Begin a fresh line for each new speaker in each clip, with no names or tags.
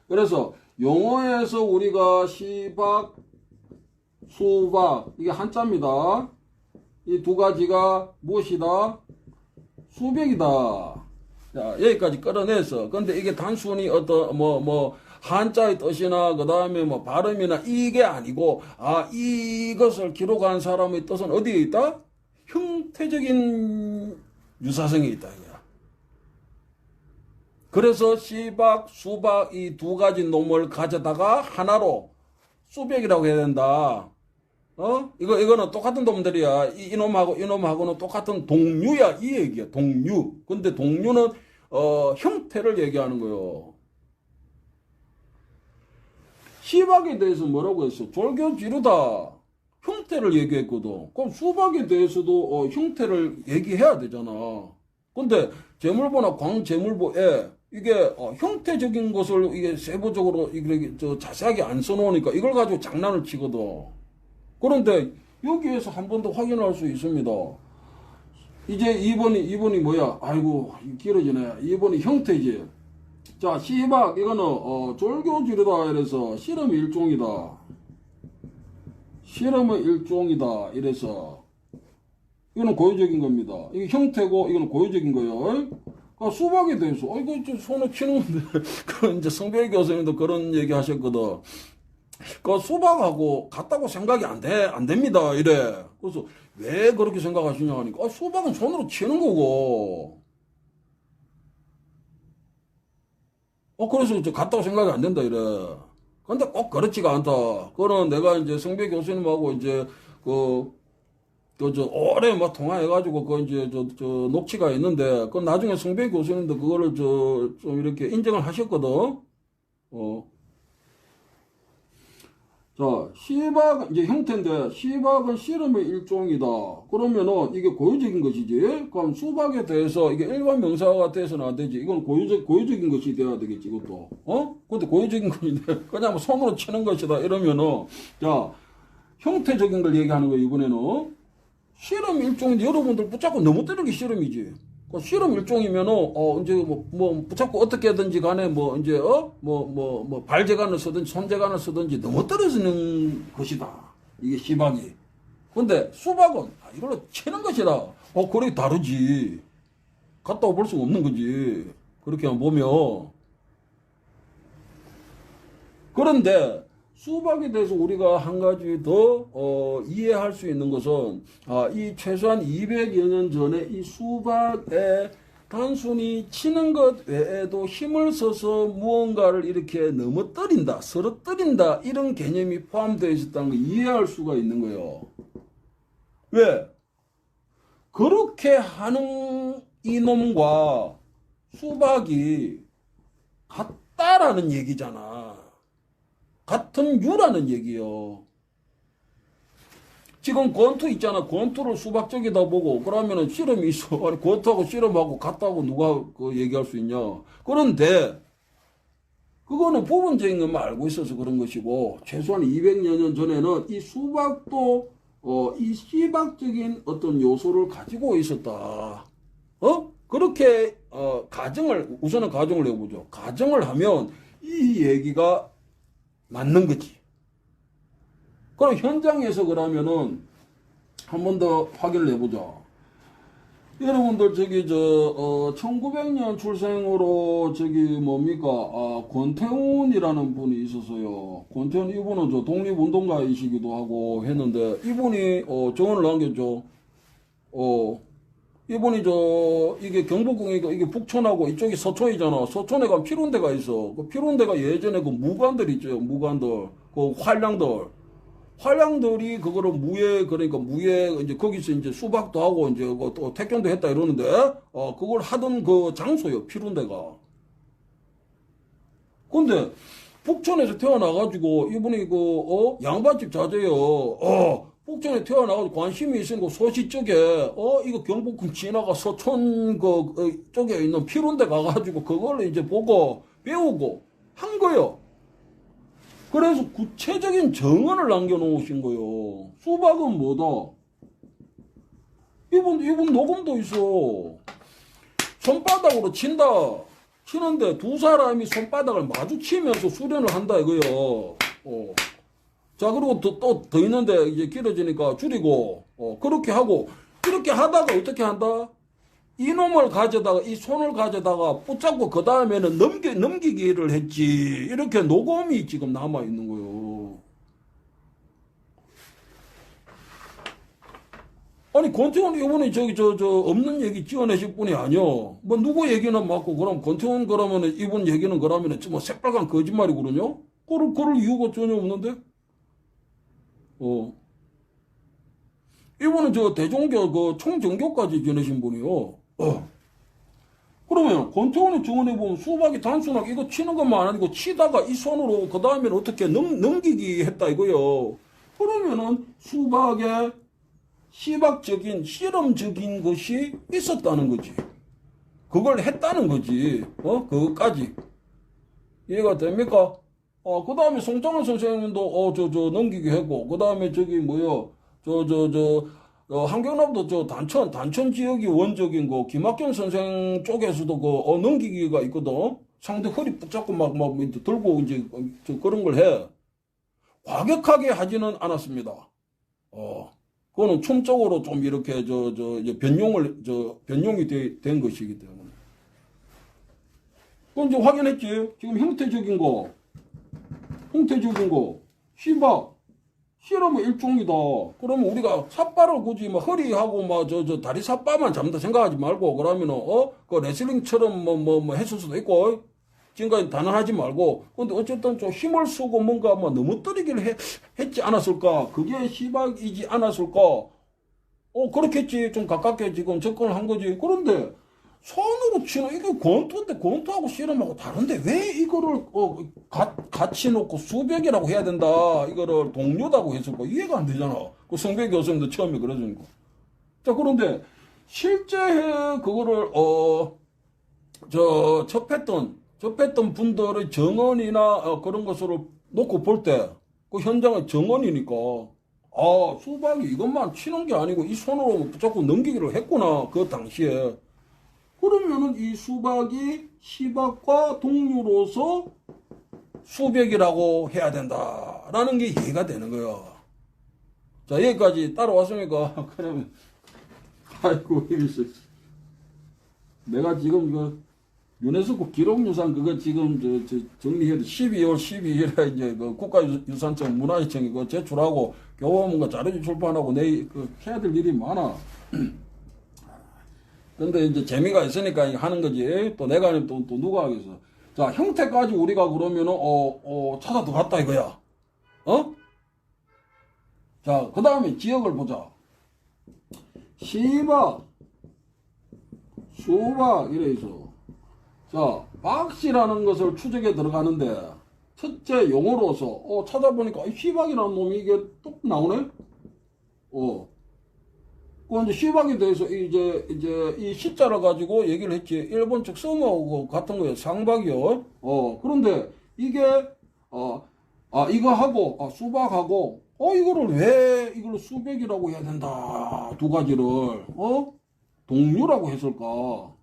그래서 용어에서 우리가 시박, 수박 이게 한자입니다. 이 두 가지가 무엇이다? 수백이다. 자, 여기까지 끌어내서. 근데 이게 단순히 어떤 한자의 뜻이나 그 다음에 뭐 발음이나 이게 아니고 이것을 기록한 사람의 뜻은 어디에 있다? 형태적인 유사성이 있다 이거야. 그래서 시박, 수박 이 두 가지 놈을 가져다가 하나로 수백이라고 해야 된다. 이거는 똑같은 놈들이야. 이놈하고는 똑같은 동류야. 이 얘기야. 동류. 근데 동류는, 형태를 얘기하는 거요. 시박에 대해서 뭐라고 했어? 졸교지르다. 형태를 얘기했거든. 그럼 수박에 대해서도, 형태를 얘기해야 되잖아. 근데, 재물보나 광재물보에, 이게, 형태적인 것을 이게 세부적으로, 이게, 자세하게 안 써놓으니까 이걸 가지고 장난을 치거든. 그런데 여기에서 한 번 더 확인할 수 있습니다. 이제 2번이 뭐야? 아이고 길어지네. 2번이 형태지. 자 시박 이거는 졸교지르다 이래서 씨름의 일종이다. 씨름의 일종이다 이래서 이거는 고유적인 겁니다. 이게 형태고 이거는 고유적인 거예요. 그러니까 수박에 대해서 이거 손에 치는 건데 그 이제 성별 교수님도 그런 얘기 하셨거든. 그 수박하고 같다고 생각이 안 됩니다. 이래. 그래서 왜 그렇게 생각하시냐 하니까 수박은 손으로 치는 거고. 그래서 이제 같다고 생각이 안 된다. 이래. 근데 꼭 그렇지가 않다. 그거는 내가 이제 성배 교수님하고 이제 오래 막 통화해가지고 이제 녹취가 있는데 그 나중에 성배 교수님도 그거를 좀 이렇게 인정을 하셨거든. 자, 시박, 이제 형태인데, 시박은 씨름의 일종이다. 그러면은, 이게 고유적인 것이지. 그럼 수박에 대해서, 이게 일반 명사가 돼서는 안 되지. 이건 고유적인 것이 돼야 되겠지, 이것도. 근데 고유적인 것인데, 그냥 손으로 치는 것이다. 이러면은, 자, 형태적인 걸 얘기하는 거예요, 이번에는. 씨름 일종인데, 여러분들 붙잡고 너무 때리기 씨름이지. 씨름 일종이면은, 이제 붙잡고 어떻게든지 간에 이제, 발재간을 쓰든지 손재간을 쓰든지 너무 떨어지는 것이다. 이게 시박이. 근데 수박은, 이걸로 치는 것이다. 그래, 다르지. 갔다 볼 수가 없는 거지. 그렇게만 보면. 그런데, 수박에 대해서 우리가 한 가지 더 이해할 수 있는 것은 이 최소한 200여 년 전에 이 수박에 단순히 치는 것 외에도 힘을 써서 무언가를 이렇게 넘어뜨린다, 쓰러뜨린다 이런 개념이 포함되어 있었다는 걸 이해할 수가 있는 거예요. 왜? 그렇게 하는 이놈과 수박이 같다라는 얘기잖아. 같은 유라는 얘기요. 지금 권투 있잖아. 권투를 수박적이다 보고 그러면은 씨름이 있어. 아니 권투하고 씨름하고 같다고 누가 얘기할 수 있냐. 그런데 그거는 부분적인 것만 알고 있어서 그런 것이고 최소한 200여 년 전에는 이 수박도 이 시박적인 어떤 요소를 가지고 있었다. 그렇게 우선은 가정을 해보죠. 가정을 하면 이 얘기가 맞는 거지. 그럼 현장에서 그러면은 한 번 더 확인을 해보자. 여러분들 1900년 출생으로 권태훈이라는 분이 있었어요. 권태훈 이분은 독립운동가이시기도 하고 했는데 이분이 정언을 남겼죠. 이분이 이게 경복궁이니까 이게 북촌하고 이쪽이 서촌이잖아. 서촌에 가면 피론대가 있어. 그 피론대가 예전에 그 무관들 있죠. 무관들. 그 활량들이 그거를 무예, 이제 거기서 이제 수박도 하고 이제 또 택견도 했다 이러는데, 그걸 하던 그 장소요. 피론대가. 근데 북촌에서 태어나가지고 이분이 양반집 자제요. 북촌에 태어나가지고 관심이 있으니까 소시 쪽에, 이거 경복궁 지나가 서촌 쪽에 있는 피론대 가가지고 그걸 이제 보고 배우고 한 거요. 그래서 구체적인 정언을 남겨놓으신 거요. 수박은 뭐다? 이분 녹음도 있어. 손바닥으로 친다. 치는데 두 사람이 손바닥을 마주치면서 수련을 한다 이거요. 자, 그리고 또 더 있는데 이제 길어지니까 줄이고, 그렇게 하고, 이렇게 하다가 어떻게 한다? 이놈을 가져다가, 이 손을 가져다가 붙잡고 그 다음에는 넘기기를 했지. 이렇게 녹음이 지금 남아있는 거요. 아니, 권태훈 이번에 없는 얘기 지어내실 분이 아니요. 뭐, 누구 얘기는 맞고, 그럼 권태훈 그러면은, 이분 얘기는 그러면은, 뭐, 새빨간 거짓말이거든요? 그럴 이유가 전혀 없는데? 이분은 대종교, 총정교까지 지내신 분이요. 그러면, 권태훈의 증언에 보면 수박이 단순하게 이거 치는 것만 아니고, 치다가 이 손으로, 그 다음에는 어떻게 넘기기 했다 이거요. 그러면은, 수박에, 시박적인 실험적인 것이 있었다는 거지. 그걸 했다는 거지. 그것까지. 이해가 됩니까? 그 다음에 송창헌 선생님도, 넘기게 했고, 그 다음에 한경남도 단천 지역이 원적인 거, 김학경 선생 쪽에서도 넘기기가 있거든. 상대 허리 붙잡고 막 들고 이제, 그런 걸 해. 과격하게 하지는 않았습니다. 그거는 춤적으로 좀 이렇게 변용이 된 것이기 때문에. 그건 이제 확인했지. 지금 형태적인 거, 시박, 실험의 일종이다. 그러면 우리가 삿발을 굳이 허리하고 다리 삿발만 잡는다 생각하지 말고, 그러면은, 그 레슬링처럼 했을 수도 있고, 지금까지 단언하지 말고, 근데 어쨌든 좀 힘을 쓰고 뭔가 넘어뜨리기를 했지 않았을까? 그게 시박이지 않았을까? 그렇겠지. 좀 가깝게 지금 접근을 한 거지. 그런데, 손으로 치는, 이게 권투인데, 권투하고 씨름하고 다른데, 왜 이거를, 같이 놓고 수백이라고 해야 된다. 이거를 동료다고 했을까? 이해가 안 되잖아. 그 성백 교수님도 처음에 그러니까. 자, 그런데, 실제 그거를, 접했던 분들의 정언이나 그런 것을 놓고 볼 때, 그 현장의 정언이니까, 수박이 이것만 치는 게 아니고 이 손으로 붙잡고 넘기기를 했구나, 그 당시에. 그러면은 이 수박이 시박과 동류로서 수백이라고 해야 된다라는 게 이해가 되는 거야. 자, 여기까지 따라왔습니까? 그러면, 아이고, 내가 지금 유네스코 기록유산 그거 지금 정리해도 12월 12일에 이제 그 국가유산청 문화유청이 그 제출하고 교보문고 자료지 출판하고 해야 될 일이 많아. 근데 이제 재미가 있으니까 하는 거지. 또 내가 아니면 또 누가 하겠어. 자, 형태까지 우리가 그러면은, 찾아 들어갔다 이거야. 자, 그 다음에 지역을 보자. 시박, 수박, 이래 있어. 자, 박씨라는 것을 추적에 들어가는데, 첫째 용어로서, 찾아보니까, 시박이라는 놈이 이게 뚝 나오네? 그 이제 시박에 대해서 이제 이 시자를 가지고 얘기를 했지. 일본 측 성어하고 같은 거예요. 상박이요. 그런데 이게, 이거 하고, 수박하고, 이거를 왜 이걸 수백이라고 해야 된다. 두 가지를, 동류라고 했을까?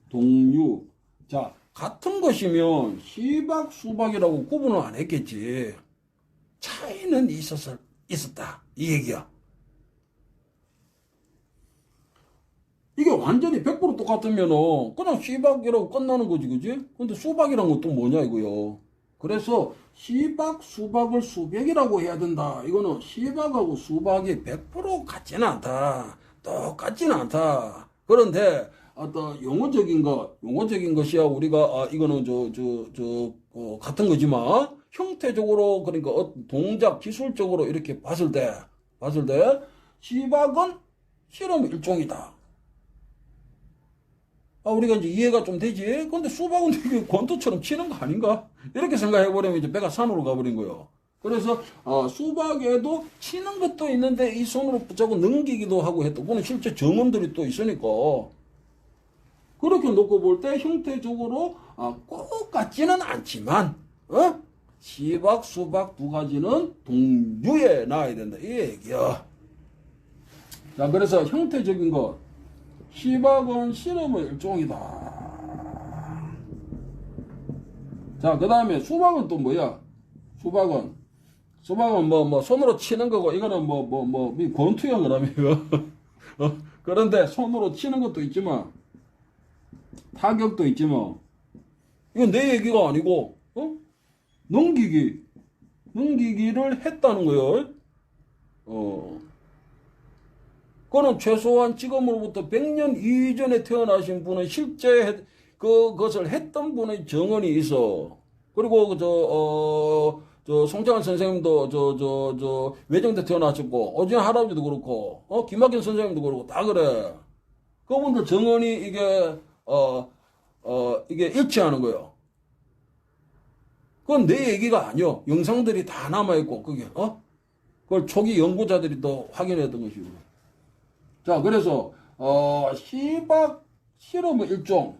동류. 자, 같은 것이면 시박, 수박이라고 구분을 안 했겠지. 차이는 있었다. 이 얘기야. 이게 완전히 100% 똑같으면은 그냥 시박이라고 끝나는 거지, 그지? 근데 수박이란 것도 뭐냐, 이거요. 그래서 시박, 수박을 수백이라고 해야 된다. 이거는 시박하고 수박이 100% 같지는 않다. 똑같지는 않다. 그런데 어떤 용어적인 것이야 우리가 이거는 같은 거지만 형태적으로 그러니까 동작 기술적으로 이렇게 봤을 때 시박은 실험의 일종이다. 우리가 이제 이해가 좀 되지. 근데 수박은 되게 권투처럼 치는 거 아닌가? 이렇게 생각해버리면 이제 배가 산으로 가버린 거예요. 그래서, 수박에도 치는 것도 있는데 이 손으로 붙잡고 넘기기도 하고 했다. 그거는 실제 정언들이 또 있으니까. 그렇게 놓고 볼 때 형태적으로, 꼭 같지는 않지만, 시박, 수박 두 가지는 동류에 나와야 된다. 이 얘기야. 자, 그래서 형태적인 것. 시박은 실험의 일종이다. 자, 그 다음에 수박은 또 뭐야? 수박은 뭐 손으로 치는 거고, 이거는 권투형 그러면 이거. 그런데 손으로 치는 것도 있지만, 타격도 있지만, 이건 내 얘기가 아니고, 넘기기를 했다는 거예요. 그거는 최소한 지금으로부터 100년 이전에 태어나신 분은 실제 그것을 했던 분의 정언이 있어. 그리고 송창환 선생님도 외정대 태어나셨고, 오진환 할아버지도 그렇고, 김학현 선생님도 그렇고, 다 그래. 그분들 정언이 이게 일치하는 거예요. 그건 내 얘기가 아니요. 영상들이 다 남아있고, 그걸 초기 연구자들이 또 확인했던 것이고. 자, 그래서, 시박 실험의 일종,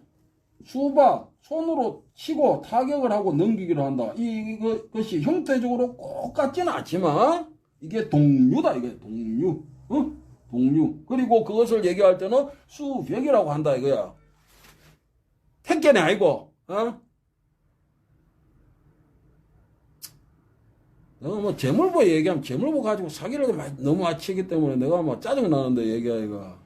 수박, 손으로 치고 타격을 하고 넘기기를 한다. 이것이 형태적으로 꼭 같지는 않지만, 이게 동류다, 이게 동류. 동류. 그리고 그것을 얘기할 때는 수백이라고 한다, 이거야. 택견이 아니고, 내가 재물보 얘기하면 재물보 가지고 사기를 너무 많이 치기 때문에 내가 짜증나는데 얘기하기가.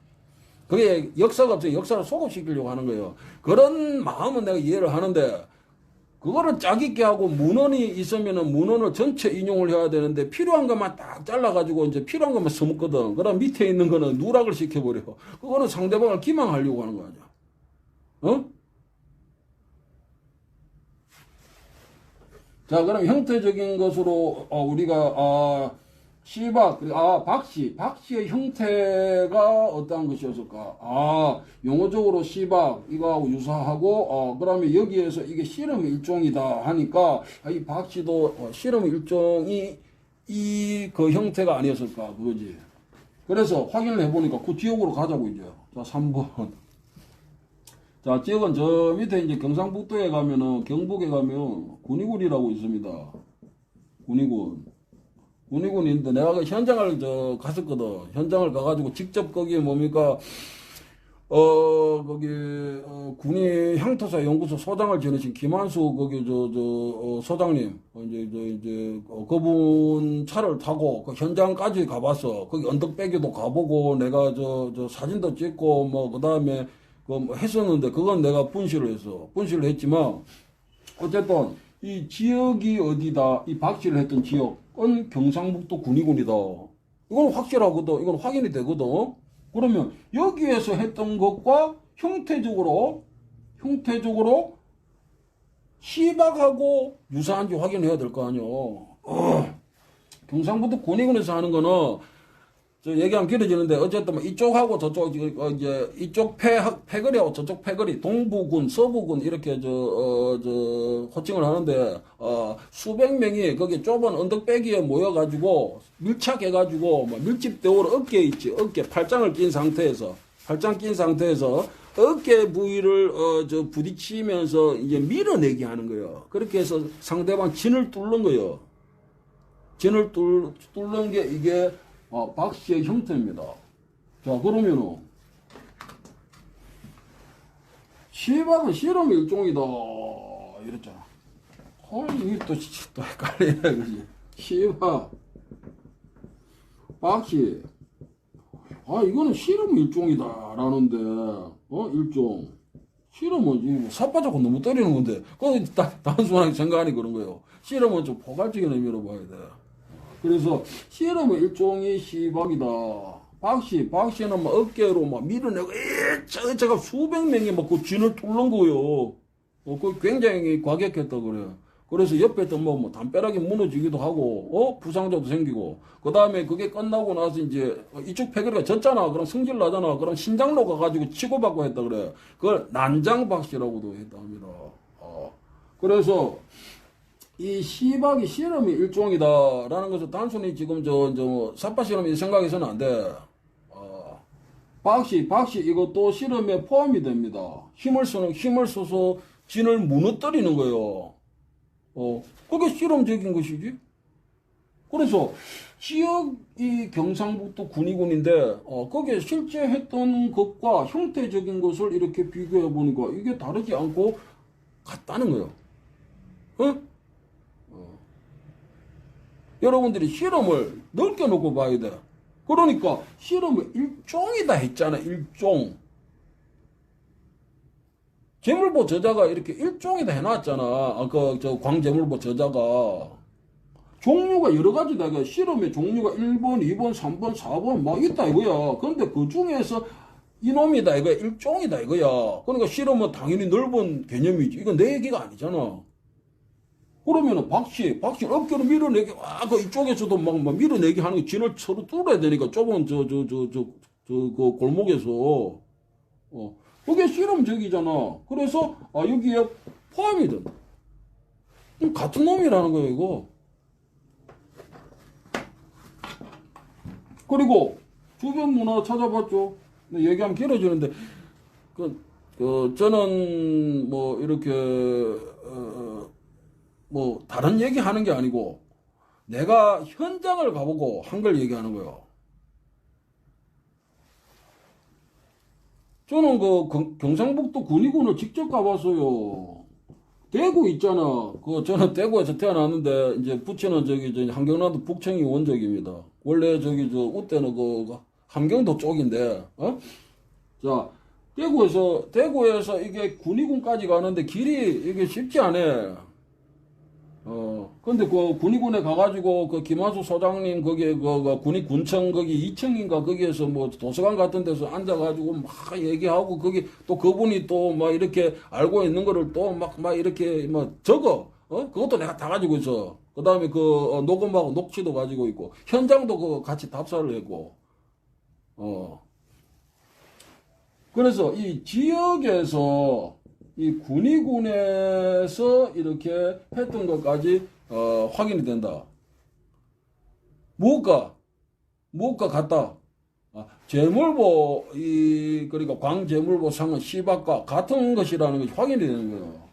그게 역사가 없어요. 역사를 소급시키려고 하는 거예요. 그런 마음은 내가 이해를 하는데, 그거를 짝 있게 하고 문헌이 있으면은 문헌을 전체 인용을 해야 되는데, 필요한 것만 딱 잘라가지고 이제 필요한 것만 써먹거든. 그럼 밑에 있는 거는 누락을 시켜버려. 그거는 상대방을 기망하려고 하는 거 아니야. 자, 그럼 형태적인 것으로 우리가 시박, 박씨의 형태가 어떠한 것이었을까? 용어적으로 시박 이거하고 유사하고 그러면 여기에서 이게 실험의 일종이다 하니까 이 박씨도 실험의 일종이 그 형태가 아니었을까 그거지. 그래서 확인을 해보니까 그 지역으로 가자고 이제. 자, 3번. 자, 지역은 저 밑에 이제 경상북도에 가면은, 경북에 가면 군위군이라고 있습니다. 군위군인데 내가 그 현장을 갔었거든. 현장을 가가지고 직접 거기에 뭡니까, 거기, 군위 향토사 연구소 소장을 지내신 김한수 거기 소장님, 그분 차를 타고 그 현장까지 가봤어. 거기 언덕배기도 가보고 내가 사진도 찍고 그 다음에 했었는데, 그건 내가 분실을 했지만, 어쨌든, 이 지역이 어디다, 이 박씨를 했던 지역은 경상북도 군위군이다. 이건 확실하거든. 이건 확인이 되거든. 그러면, 여기에서 했던 것과 형태적으로 시박하고 유사한지 확인해야 될 거 아니요. 경상북도 군위군에서 하는 거는, 얘기하면 길어지는데, 어쨌든 이쪽하고 저쪽, 이쪽 패거리하고 저쪽 패거리, 동부군, 서부군, 이렇게 호칭을 하는데, 수백 명이 거기 좁은 언덕배기에 모여가지고, 밀착해가지고, 밀집대오로 어깨에 있지, 팔짱 낀 상태에서, 어깨 부위를, 부딪히면서 이제 밀어내기 하는 거예요. 그렇게 해서 상대방 진을 뚫는 거예요. 진을 뚫는 게 이게, 박씨의 형태입니다. 자, 그러면은, 시박은 실험의 일종이다. 이랬잖아. 이게 또 헷갈리네, 그지? 시박, 박씨. 이거는 실험의 일종이다. 라는데, 일종. 실험은, 삿바잡고 너무 때리는 건데, 그건 단순하게 생각하니 그런 거예요. 실험은 좀 포괄적인 의미로 봐야 돼. 그래서 실험의 일종이 시박이다. 박씨는 어깨로 밀어내고, 제가 수백 명이 그 진을 뚫는 거요. 그 굉장히 과격했다 그래. 그래서 옆에 또 담벼락이 무너지기도 하고, 부상자도 생기고, 그 다음에 그게 끝나고 나서 이제 이쪽 패거리가 졌잖아. 그럼 승질 나잖아. 그럼 신장로 가가지고 치고받고 했다 그래. 그걸 난장박씨라고도 했다 합니다. 그래서, 이 시박이 실험의 일종이다라는 것을 단순히 지금 삿바 실험이 생각해서는 안 돼. 박씨 이것도 실험에 포함이 됩니다. 힘을 써서 진을 무너뜨리는 거예요. 그게 실험적인 것이지. 그래서 지역이 경상북도 군위군인데 거기에 실제 했던 것과 형태적인 것을 이렇게 비교해 보니까 이게 다르지 않고 같다는 거예요. 어? 여러분들이 실험을 넓게 놓고 봐야 돼. 그러니까 실험을 일종이다 했잖아. 일종. 재물보 저자가 이렇게 일종이다 해놨잖아. 저 광재물보 저자가. 종류가 여러 가지다. 그 실험의 종류가 1번, 2번, 3번, 4번 막 있다 이거야. 근데 그 중에서 이놈이다 이거야. 일종이다 이거야. 그러니까 실험은 당연히 넓은 개념이지. 이건 내 얘기가 아니잖아. 그러면은 박씨 어깨로 밀어내기, 그 이쪽에서도 막 밀어내기 하는 게 진을 서로 뚫어야 되니까 좁은 그 골목에서, 그게 실험적이잖아. 그래서, 여기에 포함이 된다. 같은 놈이라는 거예요, 이거. 그리고 주변 문화 찾아봤죠? 얘기하면 길어지는데, 저는 뭐, 이렇게, 뭐 다른 얘기 하는 게 아니고 내가 현장을 가보고 한 걸 얘기하는 거예요. 저는 경상북도 군위군을 직접 가봤어요. 대구 있잖아. 저는 대구에서 태어났는데 이제 부친은 한경남도 북청이 원적입니다. 원래 우때는 함경도 쪽인데, 자, 대구에서 이게 군위군까지 가는데 길이 이게 쉽지 않아. 근데 군위군에 가가지고 김하수 소장님 거기에 군청 거기 2층인가 거기에서 뭐 도서관 같은 데서 앉아가지고 막 얘기하고 거기 또 그분이 또 막 이렇게 알고 있는 거를 또 막 이렇게 막 적어. 그것도 내가 다 가지고 있어. 그 다음에 녹음하고 녹취도 가지고 있고 현장도 같이 답사를 했고. 그래서 이 지역에서 이 군위군에서 이렇게 했던 것까지 확인이 된다. 무엇과 같다. 재물보 그러니까 광재물보 상은 시박과 같은 것이라는 것이 확인이 되는 거예요.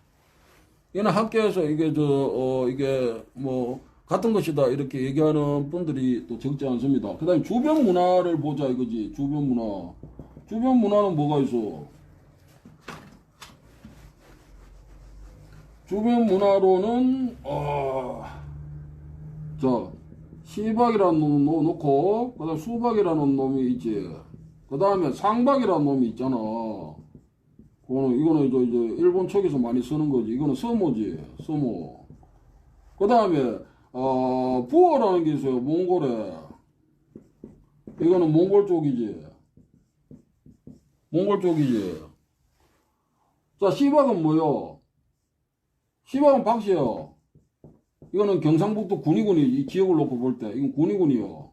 이는 학계에서 이게 뭐 같은 것이다 이렇게 얘기하는 분들이 또 적지 않습니다. 그다음에 주변 문화를 보자 이거지. 주변 문화는 뭐가 있어? 주변 문화로는 시박이라는 놈 놓고 그다음 수박이라는 놈이 있지. 그다음에 상박이라는 놈이 있잖아. 이거는 이제 일본 쪽에서 많이 쓰는 거지. 이거는 서모지. 서모. 그다음에 부어라는 게 있어요. 몽골에. 이거는 몽골 쪽이지. 자, 시박은 뭐요? 시박은 박씨요. 이거는 경상북도 군위군이 이 지역을 놓고 볼 때 이건 군위군이요.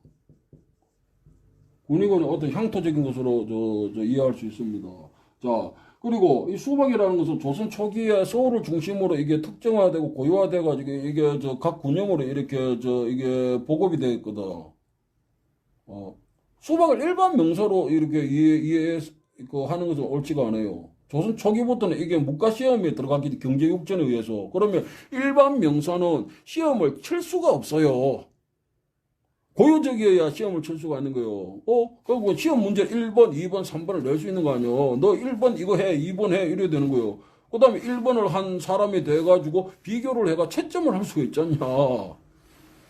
군위군이 어떤 향토적인 것으로 이해할 수 있습니다. 자, 그리고 이 수박이라는 것은 조선 초기에 서울을 중심으로 이게 특정화되고 고유화돼가지고 이게 각 군영으로 이렇게 이게 보급이 되어 있거든. 수박을 일반 명사로 이렇게 하는 것은 옳지가 않아요. 조선 초기부터는 이게 문과 시험에 들어가기 경제육전에 의해서 그러면 일반 명사는 시험을 칠 수가 없어요. 고유적이어야 시험을 칠 수가 있는 거예요. 그리고 시험 문제 1번, 2번, 3번을 낼 수 있는 거 아니야. 너 1번 이거 해, 2번 해 이래야 되는 거예요. 그 다음에 1번을 한 사람이 돼가지고 비교를 해가 채점을 할 수가 있잖냐.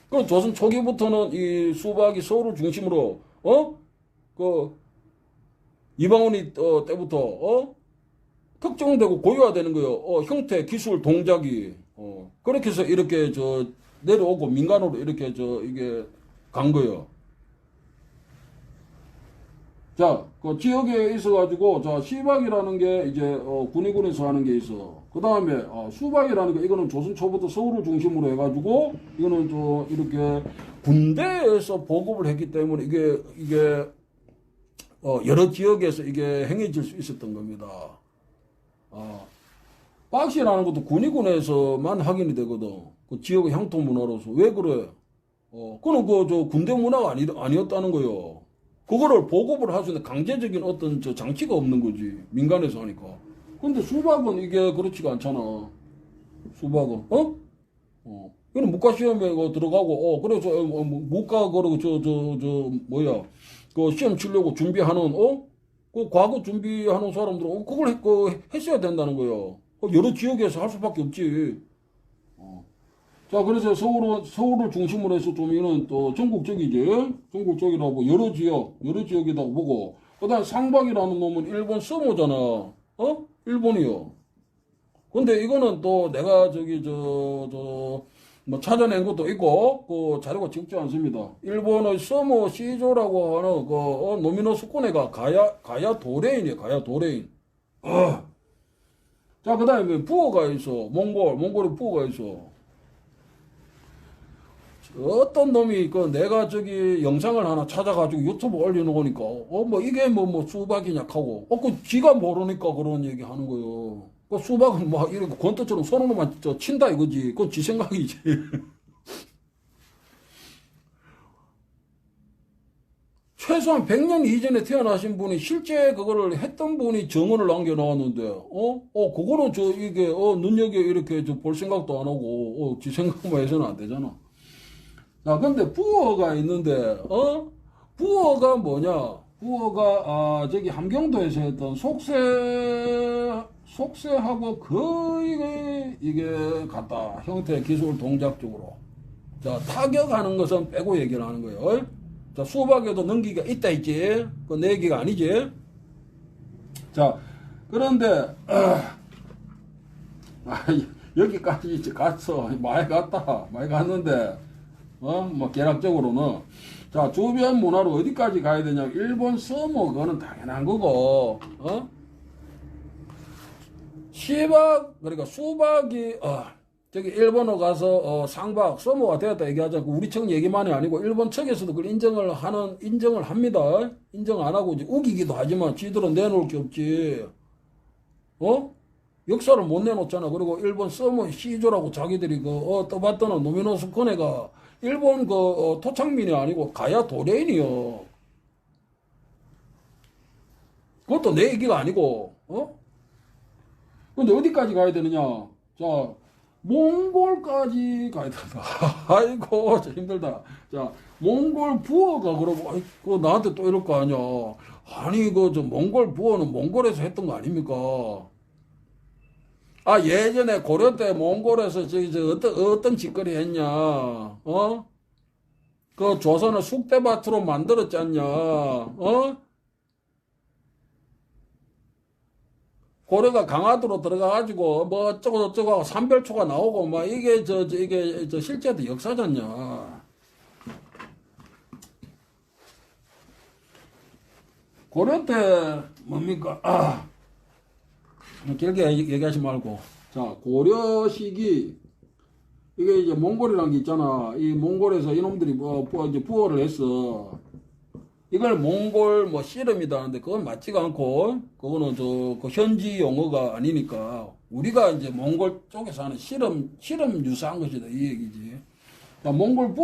그럼 조선 초기부터는 이 수박이 서울을 중심으로 이방원이 때부터 특정되고 고유화되는 거예요. 형태, 기술, 동작이. 그렇게 해서 이렇게 내려오고 민간으로 이렇게 이게 간 거예요. 자, 그 지역에 있어가지고, 시박이라는 게 이제, 군위군에서 하는 게 있어. 그 다음에, 수박이라는 게, 이거는 조선 초부터 서울을 중심으로 해가지고, 이거는 이렇게 군대에서 보급을 했기 때문에 이게, 여러 지역에서 이게 행해질 수 있었던 겁니다. 박씨라는 것도 군위군에서만 확인이 되거든. 그 지역의 향토 문화로서. 왜 그래? 그는 군대 문화가 아니었다는 거요. 그거를 보급을 할 수 있는 강제적인 어떤 장치가 없는 거지. 민간에서 하니까. 근데 수박은 이게 그렇지가 않잖아. 수박은. 이거는 문과 시험에 들어가고, 그래서, 문과, 그러고, 그 시험 치려고 준비하는, 그 과거 준비하는 사람들은, 그걸 했어야 된다는 거예요. 여러 지역에서 할 수밖에 없지. 자, 그래서 서울을 중심으로 해서 좀 이런 또 전국적이지. 전국적이라고 여러 지역이라고 보고. 그 다음 상박이라는 놈은 일본 서모잖아. 일본이요. 근데 이거는 또 내가 뭐 찾아낸 것도 있고, 그 자료가 적지 않습니다. 일본의 서모 시조라고 하는 노미노 스코네가 가야 도레인이에요. 가야 도레인. 자, 그 다음에 부어가 있어. 몽골에 부어가 있어. 어떤 놈이 내가 영상을 하나 찾아가지고 유튜브 올려놓으니까 뭐 이게 뭐 수박이냐 하고 지가 모르니까 그런 얘기 하는 거요. 수박은 막 이렇게 권투처럼 손으로만 친다 이거지. 그건 지 생각이지. 최소한 100년 이전에 태어나신 분이 실제 그거를 했던 분이 정언을 남겨놓았는데 그거는 이게 눈여겨 이렇게 볼 생각도 안 하고 지 생각만 해서는 안 되잖아. 자, 근데 부어가 있는데, 부어가 뭐냐? 부어가, 함경도에서 했던 속세하고 거의 이게 같다. 형태, 기술, 동작 쪽으로. 자, 타격하는 것은 빼고 얘기를 하는 거예요. 자, 수박에도 능기가 있다 있지? 그 내 얘기가 아니지? 자, 그런데, 여기까지 이제 갔어. 많이 갔는데, 뭐, 계략적으로는. 자, 주변 문화로 어디까지 가야 되냐. 일본 서모, 그거는 당연한 거고, 그러니까 수박이, 일본어 가서, 상박, 서모가 되었다 얘기하지 않고, 우리 측 얘기만이 아니고, 일본 측에서도 그걸 인정을 합니다. 인정 안 하고, 이제 우기기도 하지만, 지들은 내놓을 게 없지. 역사를 못 내놓잖아. 그리고 일본 서모 시조라고 자기들이 떠봤더니 노미노스 코네가 일본 토착민이 아니고 가야 도레인이요. 그것도 내 얘기가 아니고, 근데 어디까지 가야 되느냐? 자, 몽골까지 가야 된다. 아이고, 힘들다. 자, 몽골 부어가 그러고, 나한테 또 이럴 거 아니야. 아니, 몽골 부어는 몽골에서 했던 거 아닙니까? 예전에 고려 때 몽골에서 어떤 짓거리 했냐, 그 조선을 쑥대밭으로 만들었지 않냐, 고려가 강화도로 들어가가지고, 뭐 어쩌고 하고 삼별초가 나오고, 막 이게 실제도 역사잖냐. 고려 때 뭡니까? 길게 얘기하지 말고. 자, 고려 시기, 이게 이제 몽골이라는 게 있잖아. 이 몽골에서 이놈들이 이제 부어를 했어. 이걸 몽골 씨름이다 하는데 그건 맞지가 않고, 그거는 그 현지 용어가 아니니까, 우리가 이제 몽골 쪽에서 하는 실험 유사한 것이다. 이 얘기지. 자, 몽골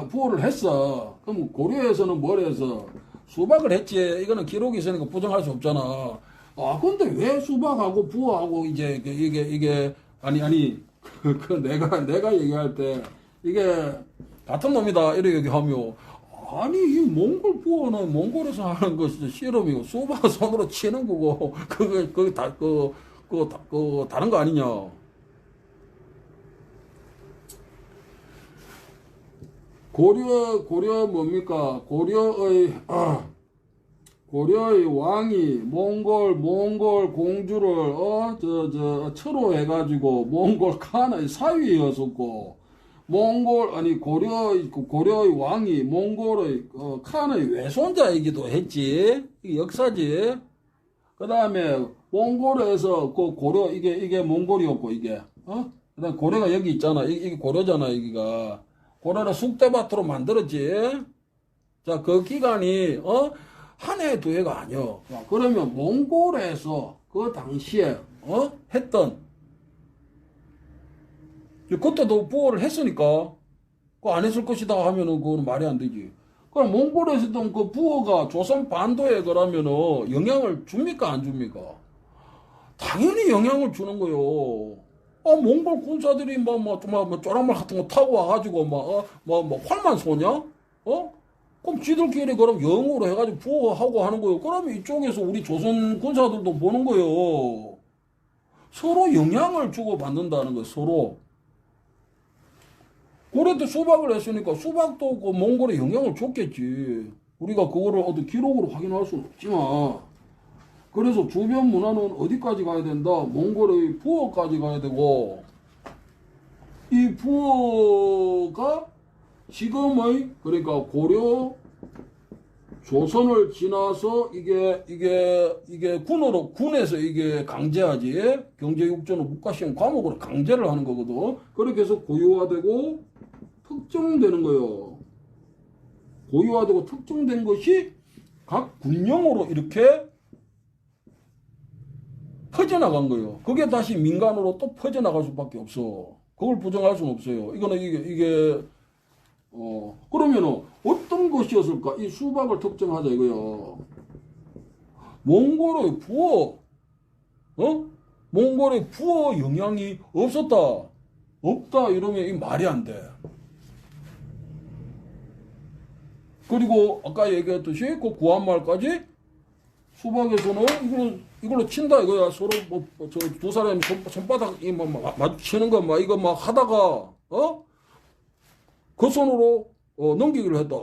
부어를 했어. 그럼 고려에서는 뭘 해서? 수박을 했지. 이거는 기록이 있으니까 부정할 수 없잖아. 근데 왜 수박하고 부어하고 이게 내가 얘기할 때 이게 같은 놈이다 이렇게 얘기하며 이 몽골 부어는 몽골에서 하는 것이 실험이고 수박은 손으로 치는 거고 그거 다른 거 아니냐. 고려 뭡니까? 고려의 왕이 몽골 공주를 철호해가지고 몽골 칸의 사위였었고 고려의 왕이 몽골의 칸의 외손자이기도 했지. 이게 역사지. 그 다음에 몽골에서 고려 이게 몽골이었고 이게 그다음 고려가 여기 있잖아. 이게 고려잖아. 여기가 고려를 쑥대밭으로 만들었지. 자, 그 기간이 한 해, 두 해가 아니요. 그러면 몽골에서 그 당시에 했던 그때도 부어를 했으니까 그거 안 했을 것이다 하면은 그건 말이 안 되지. 그럼 몽골에서 했던 그 부어가 조선 반도에 그러면은 영향을 줍니까 안 줍니까? 당연히 영향을 주는 거요. 몽골 군사들이 쪼랑말 같은 거 타고 와가지고 활만 쏘냐? 그럼 지들끼리 그럼 영어로 해가지고 부어하고 하는 거예요. 그러면 이쪽에서 우리 조선 군사들도 보는 거예요. 서로 영향을 주고 받는다는 거예요. 서로. 고려 때 수박을 했으니까 수박도 그 몽골에 영향을 줬겠지. 우리가 그거를 어떤 기록으로 확인할 수는 없지만. 그래서 주변 문화는 어디까지 가야 된다? 몽골의 부어까지 가야 되고, 이 부어가 지금의, 그러니까 고려, 조선을 지나서 이게 군에서 이게 강제하지. 경제육전을 국가시험 과목으로 강제를 하는 거거든. 그렇게 해서 고유화되고 특정되는 거예요. 고유화되고 특정된 것이 각 군령으로 이렇게 퍼져나간 거예요. 그게 다시 민간으로 또 퍼져나갈 수밖에 없어. 그걸 부정할 수는 없어요. 이거는 그러면은 어떤 것이었을까? 이 수박을 특정하자 이거요. 몽골의 부어, 몽골의 부어 영향이 없다 이러면 이 말이 안 돼. 그리고 아까 얘기했듯이 그 구한말까지 수박에서는 이걸로 친다 이거야. 서로 두 사람이 손바닥 마주치는 거 막 이거 막 하다가 그 손으로 넘기기로 했다.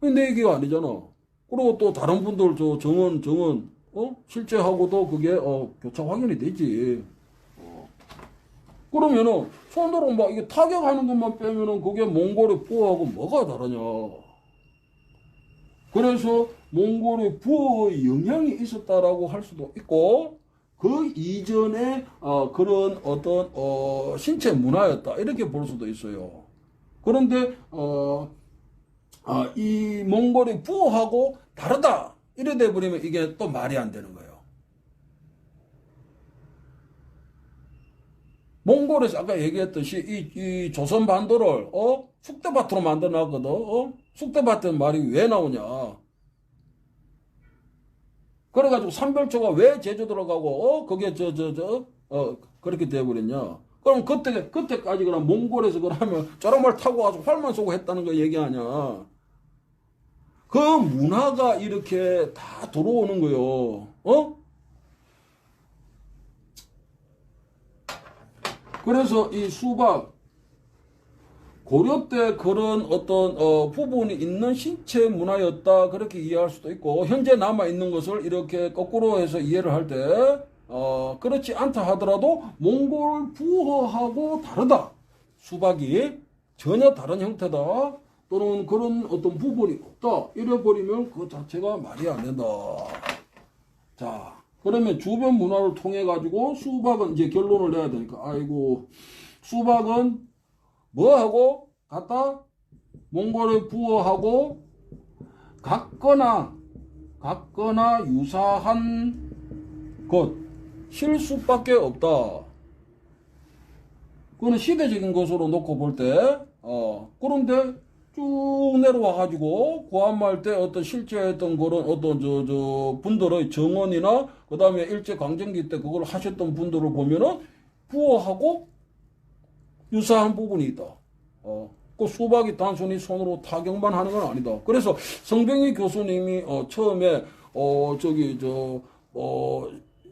내 얘기가 아니잖아. 그리고 또 다른 분들 정은 실제하고도 그게 교차 확인이 되지. 그러면은 손으로 막 이게 타격하는 것만 빼면은 그게 몽골의 부어하고 뭐가 다르냐. 그래서 몽골의 부어의 영향이 있었다라고 할 수도 있고, 그 이전에 그런 어떤 신체 문화였다 이렇게 볼 수도 있어요. 그런데 이 몽골의 부어하고 다르다 이래 돼 버리면 이게 또 말이 안 되는 거예요. 몽골에서 아까 얘기했듯이 이 조선 반도를 쑥대밭으로 만들어 놨거든. 쑥대밭은 말이 왜 나오냐. 그래가지고 삼별초가 왜 제주도로 가고 그게 그렇게 돼버렸냐. 그럼 그때까지 그럼 몽골에서 그러면 저런 타고 가서 활만 쏘고 했다는 거 얘기하냐. 그 문화가 이렇게 다 들어오는 거요. 그래서 이 수박 고려 때 그런 어떤 부분이 있는 신체 문화였다 그렇게 이해할 수도 있고, 현재 남아 있는 것을 이렇게 거꾸로 해서 이해를 할 때 그렇지 않다 하더라도 몽골 부어하고 다르다. 수박이 전혀 다른 형태다. 또는 그런 어떤 부분이 없다. 이래 버리면 그 자체가 말이 안 된다. 자, 그러면 주변 문화를 통해 가지고 수박은 이제 결론을 내야 되니까, 아이고, 수박은 뭐하고 같다? 몽골의 부어하고 같거나 유사한 것, 실수밖에 없다. 그거는 시대적인 것으로 놓고 볼 때, 그런데 쭉 내려와 가지고 구한말 때 어떤 실제 했던 그런 어떤 분들의 정언이나 그 다음에 일제 강점기 때 그걸 하셨던 분들을 보면은 부어하고 유사한 부분이 있다. 그 수박이 단순히 손으로 타격만 하는 건 아니다. 그래서 성병희 교수님이 처음에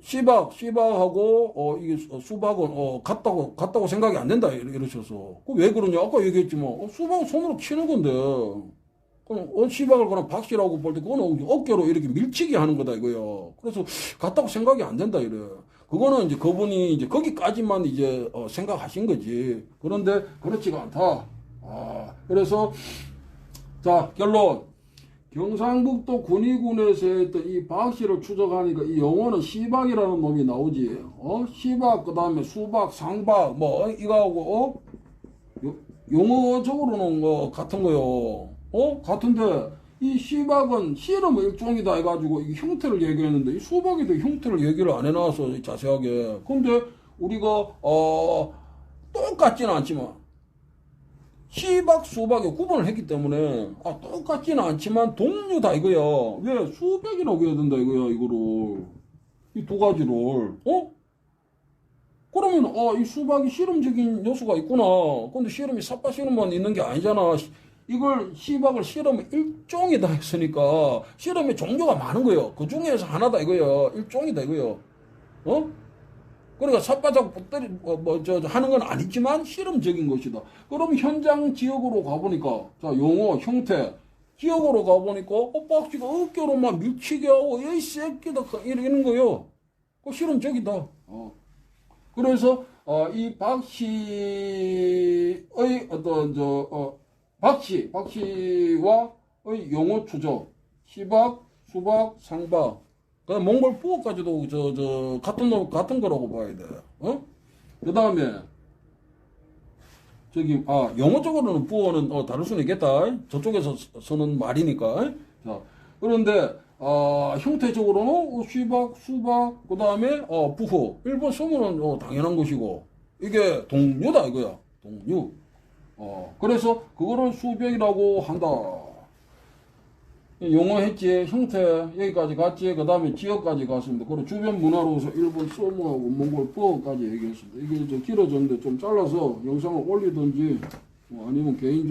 씨박하고 이게 수박은 같다고 생각이 안 된다 이러셔서 왜 그러냐 아까 얘기했지만 수박은 손으로 치는 건데 그럼 씨박을 그냥 박씨라고 볼 때 그거는 어깨로 이렇게 밀치기 하는 거다 이거야. 그래서 같다고 생각이 안 된다 이래. 그거는 이제 그분이 이제 거기까지만 이제 생각하신 거지. 그런데 그렇지가 않다. 그래서 자 결론. 경상북도 군위군에서 했던 이 박씨를 추적하니까 이 용어는 씨박이라는 놈이 나오지. 씨박, 그 다음에 수박, 상박, 뭐, 이거하고, 용어적으로는 같은 거요. 같은데, 이 씨박은 씨름 일종이다 해가지고 이 형태를 얘기했는데, 이 수박에 대해 형태를 얘기를 안 해놔서 자세하게. 근데 우리가, 똑같지는 않지만, 씨박, 수박에 구분을 했기 때문에 똑같지는 않지만 동류다 이거야. 왜 수백이라고 해야 된다 이거야 이거를. 이 두 가지를. 그러면 이 수박이 씨름적인 요소가 있구나. 근데 씨름이 삿바 씨름만 있는 게 아니잖아. 이걸 씨박을 씨름 일종이다 했으니까 씨름의 종류가 많은 거예요. 그 중에서 하나다 이거야. 일종이다 이거야. 그러니까 삿바짝 때리 하는 건 아니지만 실험적인 것이다. 그럼 현장 지역으로 가보니까 자 용어 형태 지역으로 가보니까 박씨가 어깨로 막 밀치게 하고 이 새끼다 이러는 거요. 그 실험적이다. 그래서 이 박씨의 어떤 박씨와의 용어 추적 시박 수박 상박 그다음 몽골 부어까지도 같은 거라고 봐야 돼. 그 다음에 저기 영어적으로는 부어는 다를 수는 있겠다. 저쪽에서 쓰는 말이니까. 자 그런데 형태적으로는 시박 수박 그 다음에 부호 일본 서문은 당연한 것이고 이게 동류다 이거야. 동류. 그래서 그거를 수백이라고 한다. 용어 했지, 형태 여기까지 갔지, 그 다음에 지역까지 갔습니다. 그리고 주변 문화로서 일본 소무하고 몽골 부어까지 얘기했습니다. 이게 좀 길어졌는데 좀 잘라서 영상을 올리든지 아니면 개인